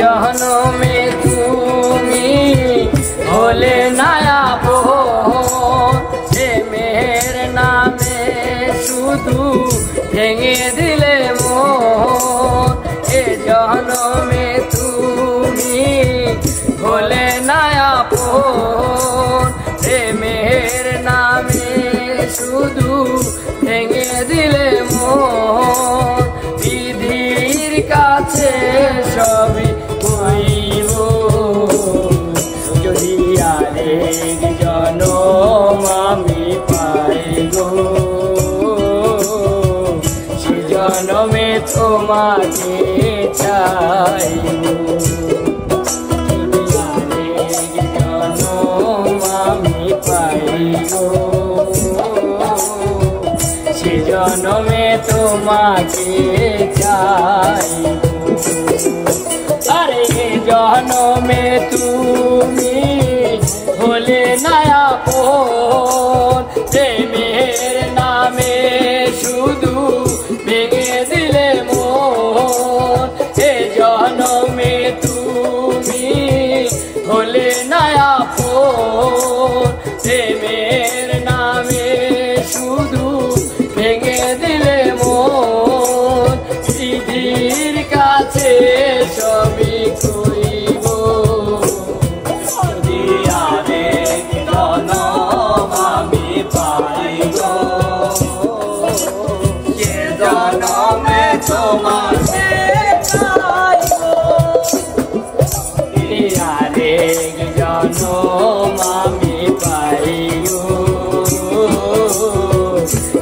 জনমে তুমি হলে না আপন, প্রেমের নামে শুধু ভেঙে দিলে মন। এ জনমে তুমি হলে না আপন, প্রেমের নামে শুধু ভেঙে দিলে মন। বিধির কাছে সবই কইব, যদি আরেক জনম আমি পাই গো, সে জনমে তোমাকে চাইব। যদি আরেক জনম আমি পাই গো, সে জনমে তোমাকে চাইব। আরে জনমে তুমি হলে না আপন, প্রেমের নামে শুধু ভেঙে দিলে মন। এ জনমে তুমি হলে না আপন, প্রেমের নামে শুধু ভেঙে দিলে মন। বিধির কাছে সবই কইব, যদি আরেক জনম আমি পাই গো, সে জনমে তোমাকে চাইব। যদি আরেক জনম আমি পাই গো,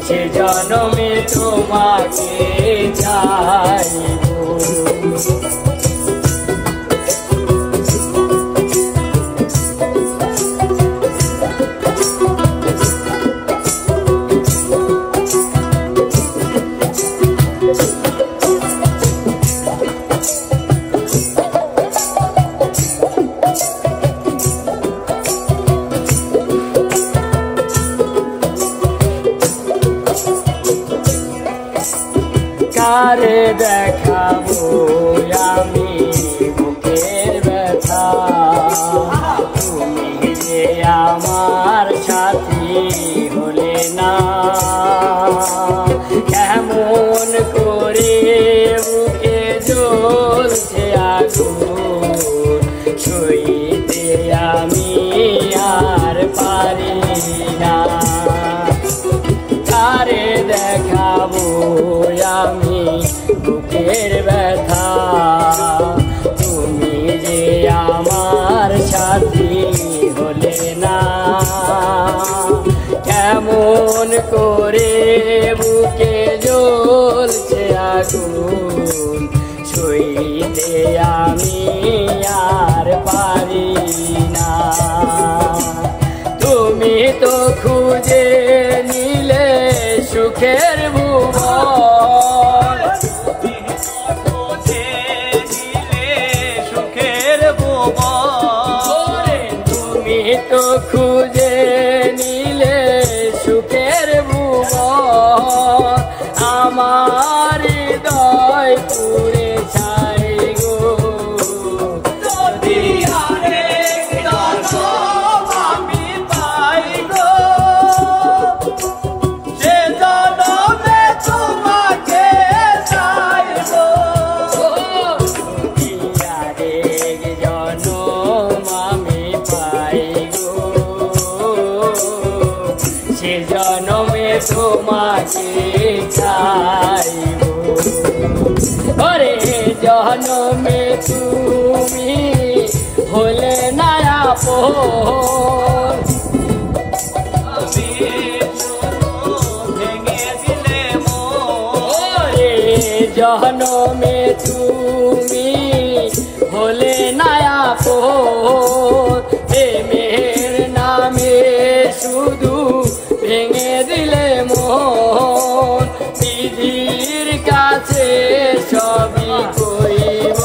সে জনমে তোমাকে চাইব। কারে দেখাবো আমি বুকের ব্যথা, তুমি যে আমার সাথী হলে না। কেমন করে বুকে জ্বলছে আগুন, সইতে আমি আর পারি না। কারে দেখাবো আমি বুকের ব্যথা, তুমি যে আমার সাথী হলে না। কেমন করে বুকে জ্বলছে আগুন, সইতে আমি আর পারি না। তুমি তো খুঁজে নিলে সুখের ভুবন, তুমি তো খুঁজে নিলে সুখের ভুবন। আমার হৃদয় পুরে ছাই গো, যদি আরেক জনম আমি পাই গো, সে জনমে তোমাকে চাইব। যদি আরেক জনম আমি পাই গো, সে জনমে তোমাকে চাইব। ওরে জনমে তুমি হলে না আপন, ভেঙে দিলে মন। জনমে তুমি হলে না আপন, প্রেমের নামে শুধু ভেঙে দিলে মন। বিধির কাছে সবই কইব,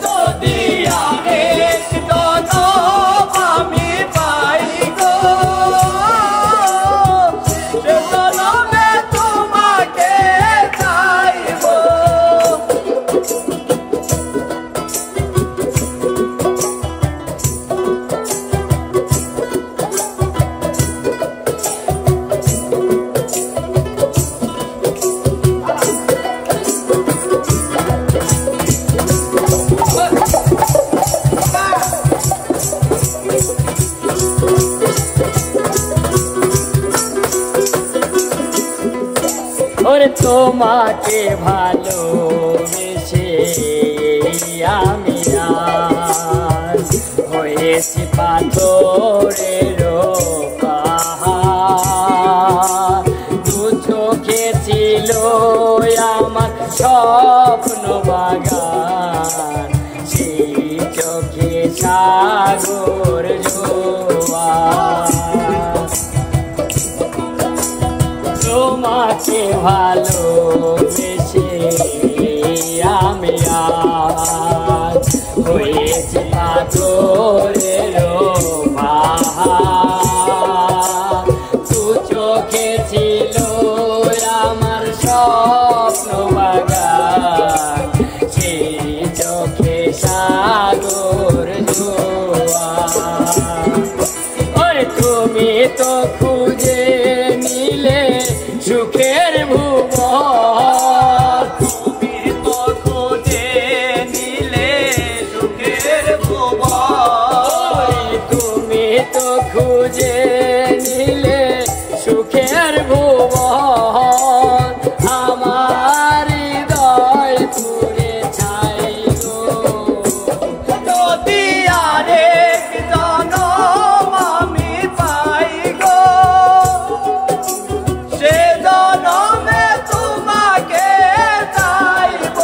যদি আরেক জনম আমি পাই গো, সে জনমে তোমাকে চাইব। তোমাকে ভালোবেসে আমি আজ হয়েছি পাথরের পাহাড়। দু চোখে ছিল আমার স্বপ্ন বাগান, সেই চোখে সাগর জোয়ার। তোমাকে ভালোবেসে আমি আজ হয়েছি পাথরের পাহাড়। দু চোখে ছিল আমার স্বপ্ন বাগান, সেই চোখে সাগর জোয়ার। তুমি তো খুঁজে নিলে সুখের ভুবন, তুমি তো খুঁজে নিলে সুখের ভুবন, তুমি তো খুঁজে নিলে সুখের ভুবন। আমার হৃদয় পুরে ছাই গো, যদি আরেক জনম আমি পাই গো, সে জনমে তোমাকে চাইব।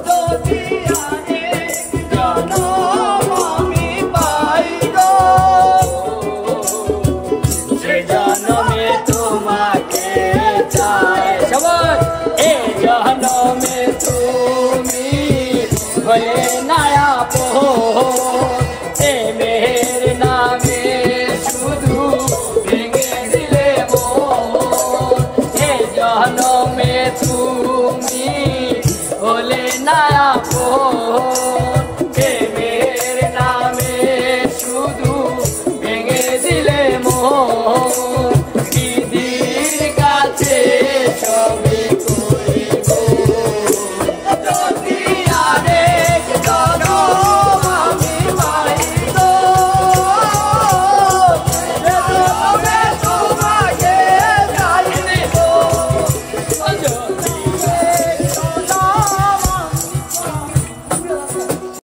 যদি আরেক জনম আমি পাই গো, সে জনমে তোমাকে চাই। সবাই এ জনমে তুমি হলে নয়া প্রেমের নামে শুধু ভেঙে দিলে মন। এ জনমে তুমি হলে নয়া